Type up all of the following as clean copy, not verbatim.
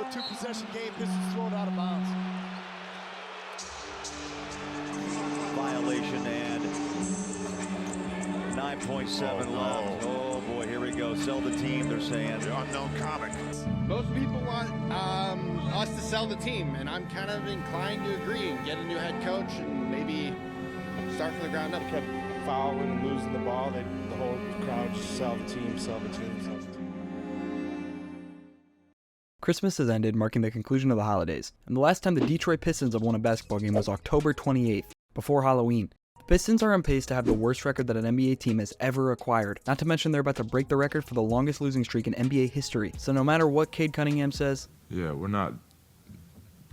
a two-possession game. Pistons throw it out of bounds. Violation and 9.7 left. Oh boy, here we go. Sell the team, they're saying. The unknown comic. Most people want us to sell the team, and I'm kind of inclined to agree and get a new head coach and maybe start from the ground up. Kept fouling and losing the ball. The whole crowd just sell the team, sell the team, sell the team. Christmas has ended, marking the conclusion of the holidays, and the last time the Detroit Pistons have won a basketball game was October 28th, before Halloween. The Pistons are on pace to have the worst record that an NBA team has ever acquired, not to mention they're about to break the record for the longest losing streak in NBA history, so no matter what Cade Cunningham says, yeah, we're not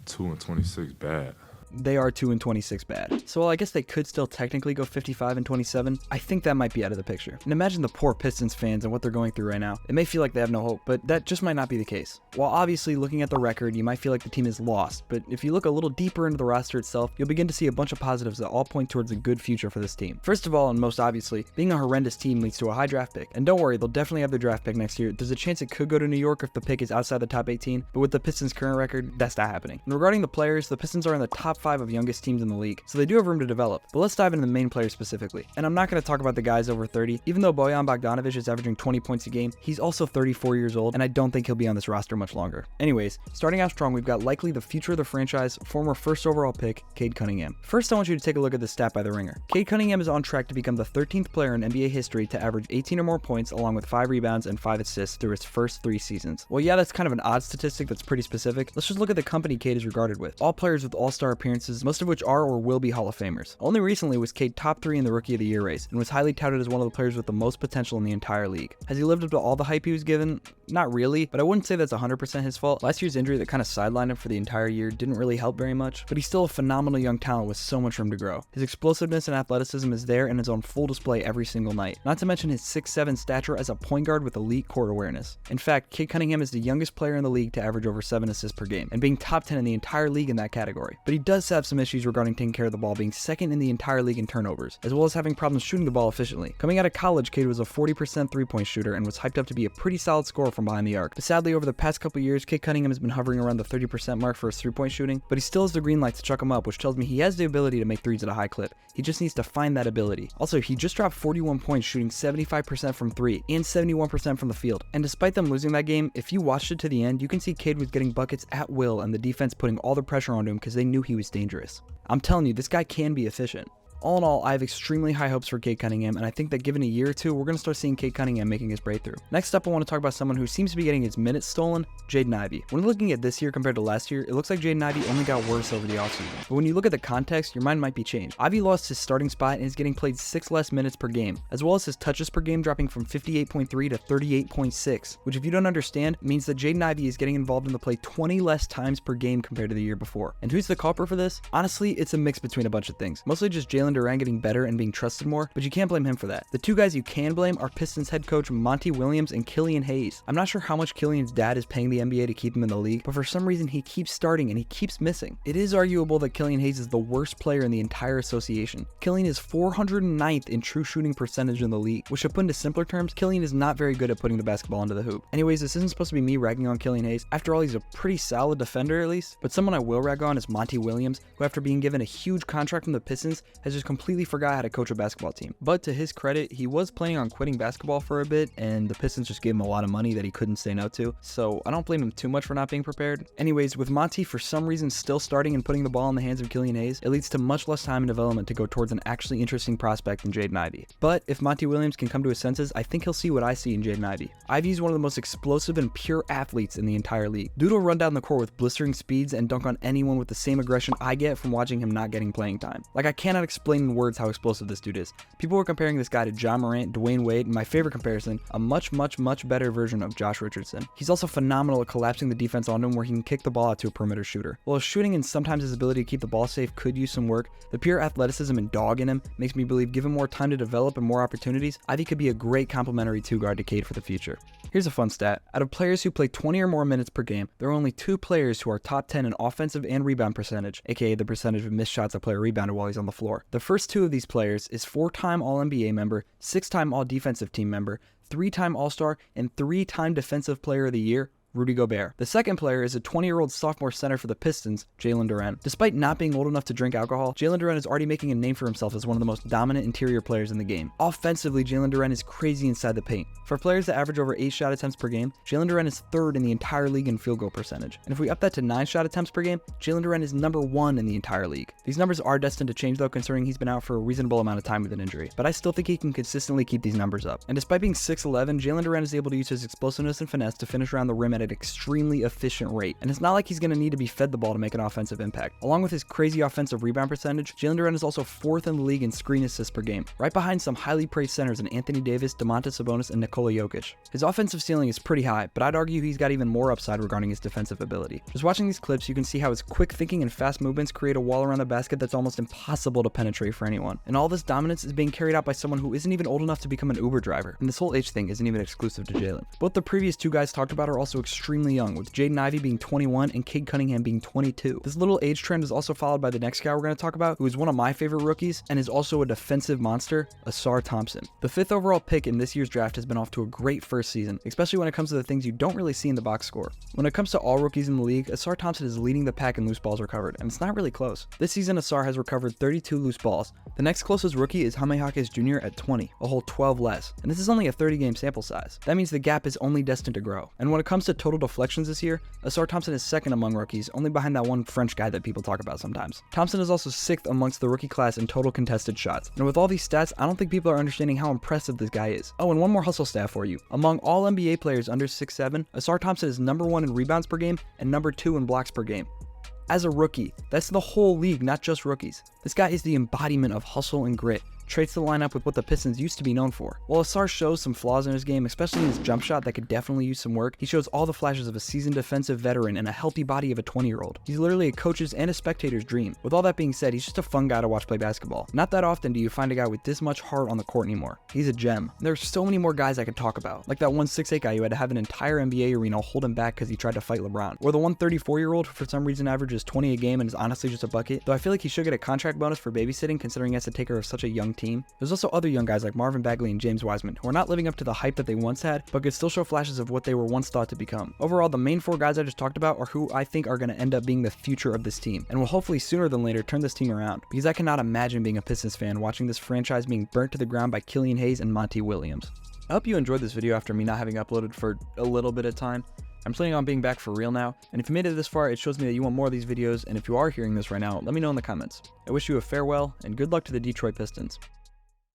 2-26 bad. They are 2-26 bad. So while I guess they could still technically go 55-27, I think that might be out of the picture. And imagine the poor Pistons fans and what they're going through right now. It may feel like they have no hope, but that just might not be the case. While obviously looking at the record, you might feel like the team is lost, but if you look a little deeper into the roster itself, you'll begin to see a bunch of positives that all point towards a good future for this team. First of all, and most obviously, being a horrendous team leads to a high draft pick. And don't worry, they'll definitely have their draft pick next year. There's a chance it could go to New York if the pick is outside the top 18, but with the Pistons' current record, that's not happening. And regarding the players, the Pistons are in the top 5 of youngest teams in the league, so they do have room to develop. But let's dive into the main players specifically. And I'm not going to talk about the guys over 30. Even though Bojan Bogdanovic is averaging 20 points a game, he's also 34 years old, and I don't think he'll be on this roster much longer. Anyways, starting out strong, we've got likely the future of the franchise, former first overall pick, Cade Cunningham. First, I want you to take a look at the stat by The Ringer. Cade Cunningham is on track to become the 13th player in NBA history to average 18 or more points, along with 5 rebounds and 5 assists through his first 3 seasons. Well, yeah, that's kind of an odd statistic that's pretty specific. Let's just look at the company Cade is regarded with. All players with all-star appearances, most of which are or will be Hall of Famers. Only recently was Cade top 3 in the Rookie of the Year race, and was highly touted as one of the players with the most potential in the entire league. Has he lived up to all the hype he was given? Not really, but I wouldn't say that's 100% his fault. Last year's injury that kind of sidelined him for the entire year didn't really help very much, but he's still a phenomenal young talent with so much room to grow. His explosiveness and athleticism is there and is on full display every single night, not to mention his 6'7" stature as a point guard with elite court awareness. In fact, Cade Cunningham is the youngest player in the league to average over 7 assists per game, and being top 10 in the entire league in that category. But he does have some issues regarding taking care of the ball, being second in the entire league in turnovers, as well as having problems shooting the ball efficiently. Coming out of college, Cade was a 40% three-point shooter and was hyped up to be a pretty solid scorer from behind the arc. But sadly, over the past couple years, Cade Cunningham has been hovering around the 30% mark for his three-point shooting, but he still has the green light to chuck him up, which tells me he has the ability to make threes at a high clip. He just needs to find that ability. Also, he just dropped 41 points shooting 75% from 3 and 71% from the field. And despite them losing that game, if you watched it to the end, you can see Cade was getting buckets at will and the defense putting all the pressure onto him because they knew he was dangerous. I'm telling you, this guy can be efficient. All in all, I have extremely high hopes for Cade Cunningham, and I think that given a year or two, we're going to start seeing Cade Cunningham making his breakthrough. Next up, I want to talk about someone who seems to be getting his minutes stolen, Jaden Ivey. When looking at this year compared to last year, it looks like Jaden Ivey only got worse over the offseason. But when you look at the context, your mind might be changed. Ivey lost his starting spot and is getting played 6 less minutes per game, as well as his touches per game dropping from 58.3 to 38.6, which if you don't understand, means that Jaden Ivey is getting involved in the play 20 less times per game compared to the year before. And who's the culprit for this? Honestly, it's a mix between a bunch of things. Mostly just Jalen Duren getting better and being trusted more, but you can't blame him for that. The two guys you can blame are Pistons head coach Monty Williams and Killian Hayes. I'm not sure how much Killian's dad is paying the NBA to keep him in the league, but for some reason he keeps starting and he keeps missing. It is arguable that Killian Hayes is the worst player in the entire association. Killian is 409th in true shooting percentage in the league, which to put into simpler terms, Killian is not very good at putting the basketball into the hoop. Anyways, this isn't supposed to be me ragging on Killian Hayes. After all, he's a pretty solid defender at least, but someone I will rag on is Monty Williams, who after being given a huge contract from the Pistons, has just completely forgot how to coach a basketball team. But to his credit, he was planning on quitting basketball for a bit, and the Pistons just gave him a lot of money that he couldn't say no to, so I don't blame him too much for not being prepared. Anyways, with Monty for some reason still starting and putting the ball in the hands of Killian Hayes, it leads to much less time and development to go towards an actually interesting prospect than Jaden Ivey. But if Monty Williams can come to his senses, I think he'll see what I see in Jaden Ivey. Ivey's one of the most explosive and pure athletes in the entire league. Dude will run down the court with blistering speeds and dunk on anyone with the same aggression I get from watching him not getting playing time. Like, I cannot explain in words how explosive this dude is. People were comparing this guy to John Morant, Dwayne Wade, and my favorite comparison, a much better version of Josh Richardson. He's also phenomenal at collapsing the defense on him where he can kick the ball out to a perimeter shooter. While his shooting and sometimes his ability to keep the ball safe could use some work, the pure athleticism and dog in him makes me believe given more time to develop and more opportunities, Ivey could be a great complementary two-guard to Cade for the future. Here's a fun stat. Out of players who play 20 or more minutes per game, there are only 2 players who are top 10 in offensive and rebound percentage, aka the percentage of missed shots a player rebounded while he's on the floor. The first 2 of these players is 4-time All-NBA member, 6-time All-Defensive Team member, 3-time All-Star, and 3-time Defensive Player of the Year, Rudy Gobert. The second player is a 20-year-old sophomore center for the Pistons, Jalen Duren. Despite not being old enough to drink alcohol, Jalen Duren is already making a name for himself as one of the most dominant interior players in the game. Offensively, Jalen Duren is crazy inside the paint. For players that average over 8 shot attempts per game, Jalen Duren is third in the entire league in field goal percentage. And if we up that to 9 shot attempts per game, Jalen Duren is number 1 in the entire league. These numbers are destined to change though, considering he's been out for a reasonable amount of time with an injury. But I still think he can consistently keep these numbers up. And despite being 6'11", Jalen Duren is able to use his explosiveness and finesse to finish around the rim at an extremely efficient rate. And it's not like he's going to need to be fed the ball to make an offensive impact. Along with his crazy offensive rebound percentage, Jalen Duren is also 4th in the league in screen assists per game, right behind some highly praised centers in Anthony Davis, Domantas Sabonis, and Nikola Jokic. His offensive ceiling is pretty high, but I'd argue he's got even more upside regarding his defensive ability. Just watching these clips, you can see how his quick thinking and fast movements create a wall around the basket that's almost impossible to penetrate for anyone. And all this dominance is being carried out by someone who isn't even old enough to become an Uber driver. And this whole age thing isn't even exclusive to Jalen. Both the previous two guys talked about are also extremely young, with Jaden Ivey being 21 and Cade Cunningham being 22. This little age trend is also followed by the next guy we're going to talk about, who is one of my favorite rookies and is also a defensive monster, Ausar Thompson. The 5th overall pick in this year's draft has been off to a great first season, especially when it comes to the things you don't really see in the box score. When it comes to all rookies in the league, Ausar Thompson is leading the pack in loose balls recovered, and it's not really close. This season, Ausar has recovered 32 loose balls. The next closest rookie is Jaime Jaquez Jr. at 20, a whole 12 less, and this is only a 30-game sample size. That means the gap is only destined to grow. And when it comes to total deflections this year, Ausar Thompson is 2nd among rookies, only behind that one French guy that people talk about sometimes. Thompson is also 6th amongst the rookie class in total contested shots. And with all these stats, I don't think people are understanding how impressive this guy is. Oh, and one more hustle stat for you. Among all NBA players under 6'7", Ausar Thompson is number 1 in rebounds per game and number 2 in blocks per game. As a rookie, that's the whole league, not just rookies. This guy is the embodiment of hustle and grit. Traits to line up with what the Pistons used to be known for. While Ausar shows some flaws in his game, especially in his jump shot that could definitely use some work, he shows all the flashes of a seasoned defensive veteran and a healthy body of a 20-year-old. He's literally a coach's and a spectator's dream. With all that being said, he's just a fun guy to watch play basketball. Not that often do you find a guy with this much heart on the court anymore. He's a gem. There's so many more guys I could talk about, like that one 6'8" guy who had to have an entire NBA arena hold him back because he tried to fight LeBron, or the one 34-year-old who for some reason averages 20 a game and is honestly just a bucket, though I feel like he should get a contract bonus for babysitting considering he has to take care of such a young team. There's also other young guys like Marvin Bagley and James Wiseman, who are not living up to the hype that they once had, but could still show flashes of what they were once thought to become. Overall, the main 4 guys I just talked about are who I think are going to end up being the future of this team, and will hopefully sooner than later turn this team around, because I cannot imagine being a Pistons fan watching this franchise being burnt to the ground by Killian Hayes and Monty Williams. I hope you enjoyed this video after me not having uploaded for a little bit of time. I'm planning on being back for real now, and if you made it this far, it shows me that you want more of these videos, and if you are hearing this right now, let me know in the comments. I wish you a farewell, and good luck to the Detroit Pistons.